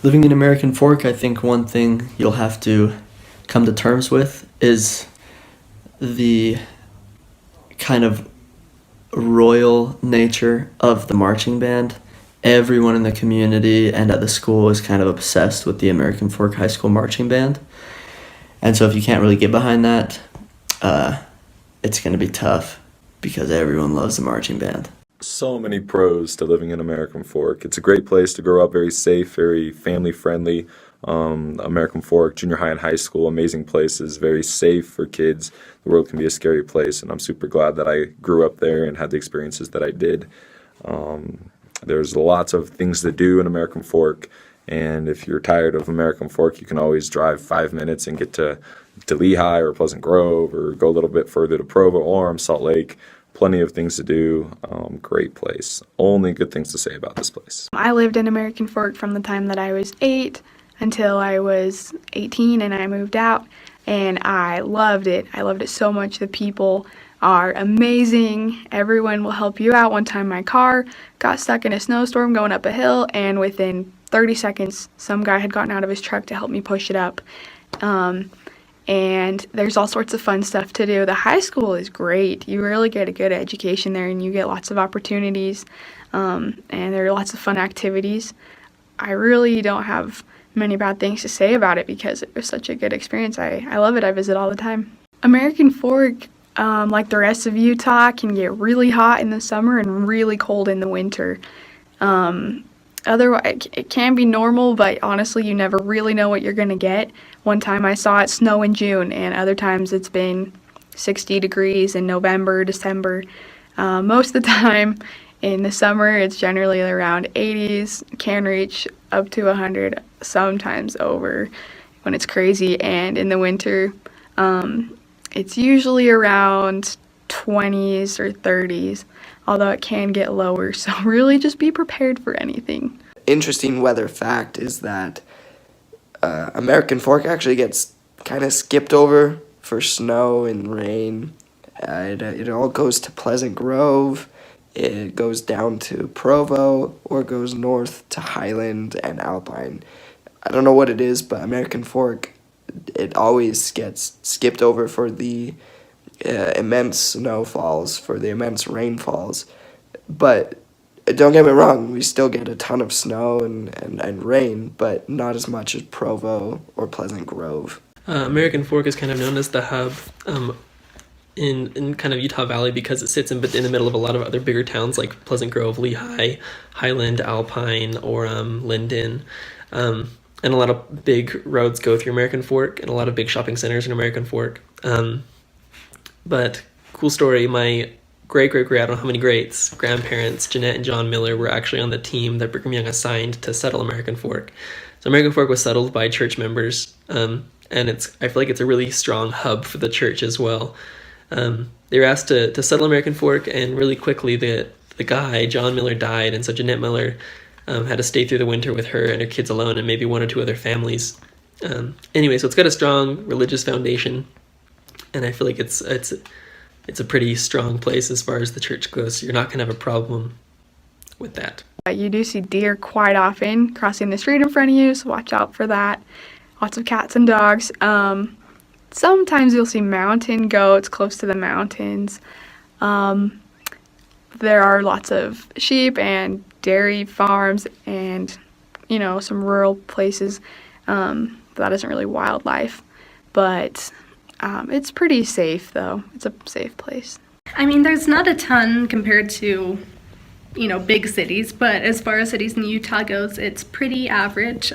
Living in American Fork, I think one thing you'll have to come to terms with is the kind of royal nature of the marching band. Everyone in the community and at the school is kind of obsessed with the American Fork High School marching band. And so if you can't really get behind that, it's going to be tough because everyone loves the marching band. So many pros to living in American Fork. It's a great place to grow up, very safe, very family friendly. American Fork, junior high and high school, amazing places, very safe for kids. The world can be a scary place, and I'm super glad that I grew up there and had the experiences that I did. There's lots of things to do in American Fork, and if you're tired of American Fork, you can always drive 5 minutes and get to Lehigh or Pleasant Grove, or go a little bit further to Provo, Orem, Salt Lake. Plenty of things to do. Great place. Only good things to say about this place. I lived in American Fork from the time that I was 8 until I was 18 and I moved out, and I loved it. I loved it so much. The people are amazing. Everyone will help you out. One time my car got stuck in a snowstorm going up a hill, and within 30 seconds some guy had gotten out of his truck to help me push it up. And there's all sorts of fun stuff to do. The high school is great. You really get a good education there, and you get lots of opportunities, and there are lots of fun activities. I really don't have many bad things to say about it because it was such a good experience. I love it. I visit all the time. American Fork, like the rest of Utah, can get really hot in the summer and really cold in the winter. Otherwise, it can be normal, but honestly, you never really know what you're going to get. One time I saw it snow in June, and other times it's been 60 degrees in November, December. Most of the time in the summer, it's generally around 80s, can reach up to 100, sometimes over when it's crazy. And in the winter, it's usually around 20s or 30s, although it can get lower, so really just be prepared for anything. Interesting weather fact is that American Fork actually gets kind of skipped over for snow and rain. It all goes to Pleasant Grove, it goes down to Provo, or goes north to Highland and Alpine. I don't know what it is, but American Fork, it always gets skipped over for the immense snowfalls, for the immense rainfalls. But don't get me wrong, we still get a ton of snow and rain, but not as much as Provo or Pleasant Grove. American Fork is kind of known as the hub in kind of Utah Valley because it sits in the middle of a lot of other bigger towns like Pleasant Grove, Lehigh, Highland, Alpine, Orem, Linden. And a lot of big roads go through American Fork, and a lot of big shopping centers in American Fork. But cool story, my I don't know how many grandparents, Jeanette and John Miller, were actually on the team that Brigham Young assigned to settle American Fork. So American Fork was settled by church members, and I feel like it's a really strong hub for the church as well. They were asked to settle American Fork, and really quickly the guy, John Miller, died, and so Jeanette Miller had to stay through the winter with her and her kids alone, and maybe one or two other families. Anyway, so it's got a strong religious foundation, and I feel like it's a pretty strong place as far as the church goes, so you're not going to have a problem with that. You do see deer quite often crossing the street in front of you, so watch out for that. Lots of cats and dogs. Sometimes you'll see mountain goats close to the mountains. There are lots of sheep and dairy farms and, some rural places. That isn't really wildlife, but it's pretty safe, though. It's a safe place. I mean, there's not a ton compared to, big cities, but as far as cities in Utah goes, it's pretty average.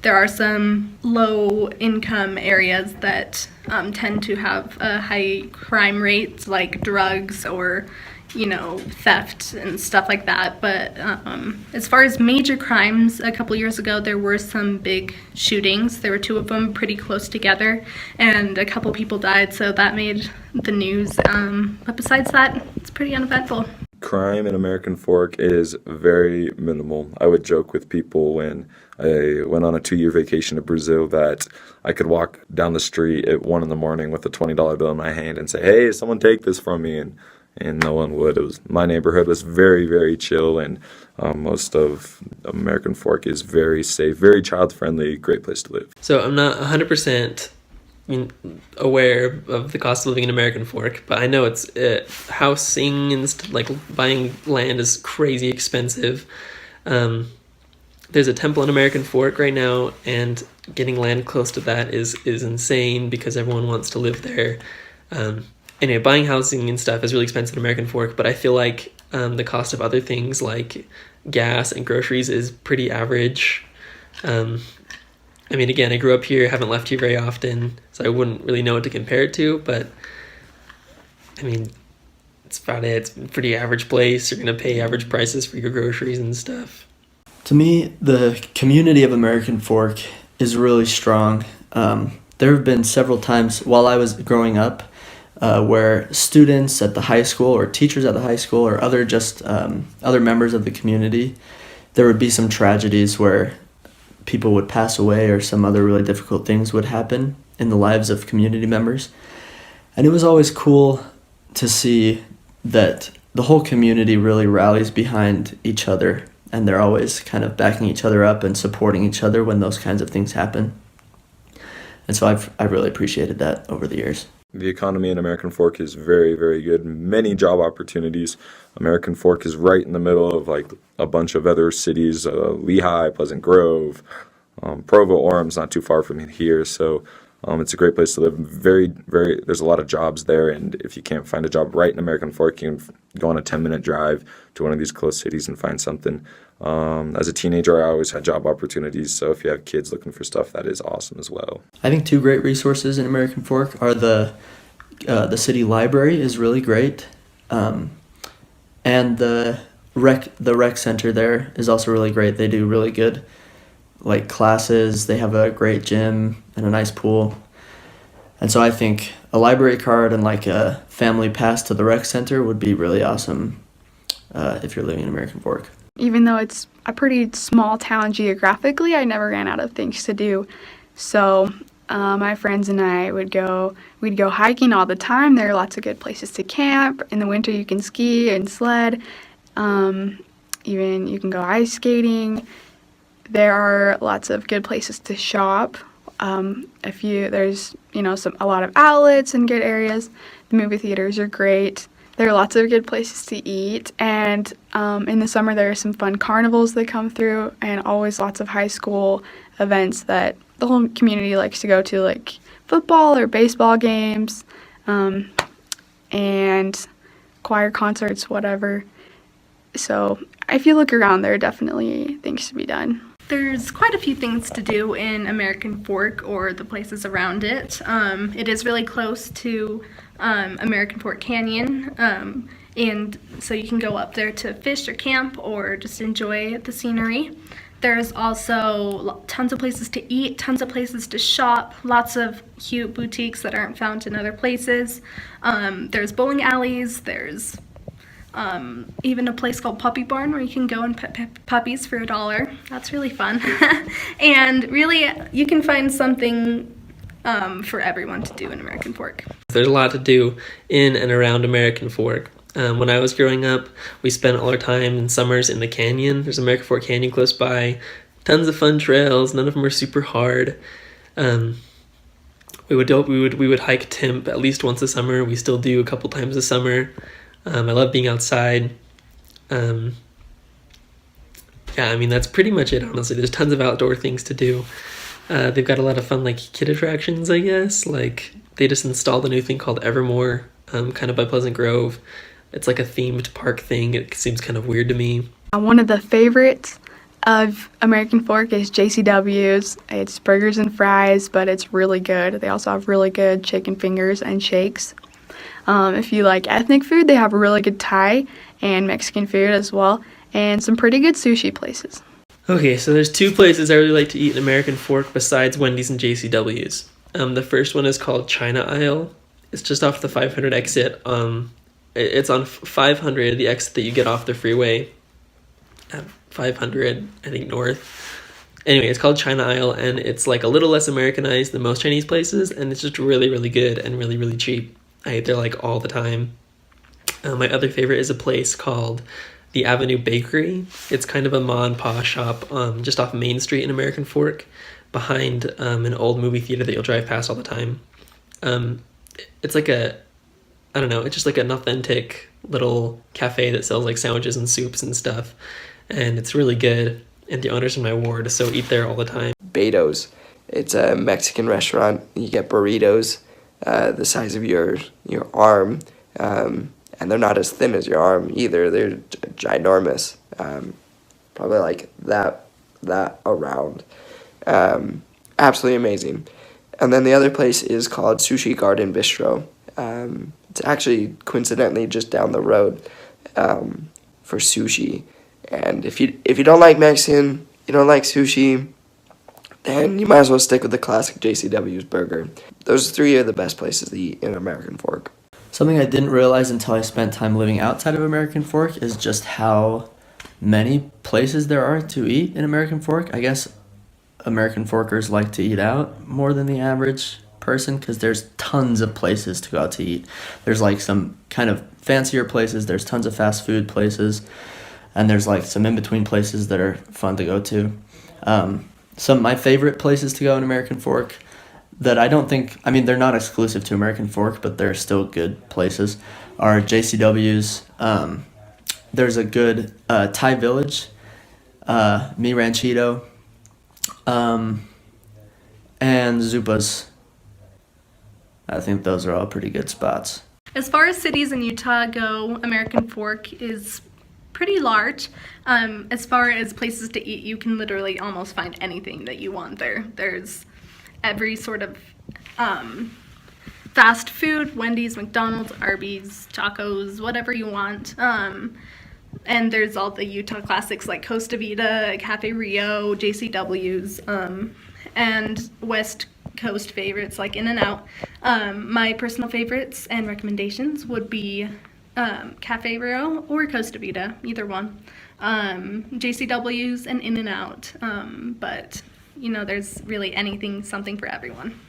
There are some low-income areas that tend to have high crime rates, like drugs or, theft and stuff like that. But as far as major crimes, a couple years ago, there were some big shootings. There were 2 of them pretty close together, and a couple people died, so that made the news. But besides that, it's pretty uneventful. Crime in American Fork is very minimal. I would joke with people when I went on a 2-year vacation to Brazil that I could walk down the street at 1 a.m. with a $20 bill in my hand and say, "Hey, someone take this from me," and and no one would. My neighborhood was very, very chill, and most of American Fork is very safe, very child-friendly, great place to live. So I'm not 100% aware of the cost of living in American Fork, but I know it's housing and like buying land is crazy expensive. There's a temple in American Fork right now, and getting land close to that is insane because everyone wants to live there. Anyway, buying housing and stuff is really expensive in American Fork, but I feel like the cost of other things like gas and groceries is pretty average. I mean, again, I grew up here, haven't left here very often, so I wouldn't really know what to compare it to, but I mean, it's about it. It's a pretty average place. You're going to pay average prices for your groceries and stuff. To me, the community of American Fork is really strong. There have been several times while I was growing up where students at the high school or teachers at the high school or other members of the community, there would be some tragedies where people would pass away or some other really difficult things would happen in the lives of community members. And it was always cool to see that the whole community really rallies behind each other, and they're always kind of backing each other up and supporting each other when those kinds of things happen. And so I've really appreciated that over the years. The economy in American Fork is very, very good. Many job opportunities. American Fork is right in the middle of like a bunch of other cities, Lehigh, Pleasant Grove, Provo, Orem's not too far from here. So it's a great place to live. There's a lot of jobs there. And if you can't find a job right in American Fork, you can go on a 10-minute drive to one of these close cities and find something. As a teenager, I always had job opportunities. So if you have kids looking for stuff, that is awesome as well. I think two great resources in American Fork are the city library is really great, and the rec center there is also really great. They do really good like classes. They have a great gym and a nice pool, and so I think a library card and like a family pass to the rec center would be really awesome if you're living in American Fork. Even though it's a pretty small town geographically, I never ran out of things to do. So my friends and I we'd go hiking all the time. There are lots of good places to camp. In the winter you can ski and sled. Even you can go ice skating. There are lots of good places to shop. There's a lot of outlets and good areas. The movie theaters are great. There are lots of good places to eat, and in the summer there are some fun carnivals that come through, and always lots of high school events that the whole community likes to go to, like football or baseball games, and choir concerts, whatever. So if you look around, there are definitely things to be done. There's quite a few things to do in American Fork or the places around it. It is really close to American Fork Canyon, and so you can go up there to fish or camp or just enjoy the scenery. There's also tons of places to eat, tons of places to shop, lots of cute boutiques that aren't found in other places. There's bowling alleys, there's even a place called Puppy Barn where you can go and pet puppies for $1. That's really fun. And really, you can find something for everyone to do in American Fork. There's a lot to do in and around American Fork. When I was growing up, we spent all our time in summers in the canyon. There's American Fork Canyon close by. Tons of fun trails. None of them are super hard. We would hike Timp at least once a summer. We still do a couple times a summer. I love being outside. Yeah, I mean, that's pretty much it, honestly. There's tons of outdoor things to do. They've got a lot of fun, like, kid attractions, I guess. Like, they just installed a new thing called Evermore, kind of by Pleasant Grove. It's like a themed park thing. It seems kind of weird to me. One of the favorites of American Fork is JCW's. It's burgers and fries, but it's really good. They also have really good chicken fingers and shakes. If you like ethnic food, they have a really good Thai and Mexican food as well, and some pretty good sushi places. Okay, so there's two places I really like to eat in American Fork besides Wendy's and JCW's. The first one is called China Isle. It's just off the 500 exit. It's on 500, the exit that you get off the freeway at 500, I think, north. Anyway, it's called China Isle, and it's like a little less Americanized than most Chinese places, and it's just really, really good and really, really cheap. I eat there like all the time. My other favorite is a place called the Avenue Bakery. It's kind of a ma and pa shop just off Main Street in American Fork, behind an old movie theater that you'll drive past all the time. It's like I don't know, it's just like an authentic little cafe that sells like sandwiches and soups and stuff. And it's really good. And the owners in my ward, so eat there all the time. Beto's. It's a Mexican restaurant. You get burritos the size of your arm, and they're not as thin as your arm either. They're ginormous, probably like that around. Absolutely amazing. And then the other place is called Sushi Garden Bistro. It's actually coincidentally just down the road for sushi. And if you don't like Mexican, you don't like sushi, then you might as well stick with the classic JCW's burger. Those three are the best places to eat in American Fork. Something I didn't realize until I spent time living outside of American Fork is just how many places there are to eat in American Fork. I guess American Forkers like to eat out more than the average person because there's tons of places to go out to eat. There's like some kind of fancier places, there's tons of fast food places, and there's like some in-between places that are fun to go to. Some of my favorite places to go in American Fork that I don't think, I mean, they're not exclusive to American Fork, but they're still good places, are JCW's. There's a good Thai Village, Mi Ranchito, and Zupa's. I think those are all pretty good spots. As far as cities in Utah go, American Fork is pretty large. As far as places to eat, you can literally almost find anything that you want there. There's every sort of fast food, Wendy's, McDonald's, Arby's, tacos, whatever you want. And there's all the Utah classics like Costa Vida, Cafe Rio, JCW's, and West Coast favorites like In-N-Out. My personal favorites and recommendations would be Cafe Rio or Costa Vida, either one. JCW's and In-N-Out, but you know, there's really something for everyone.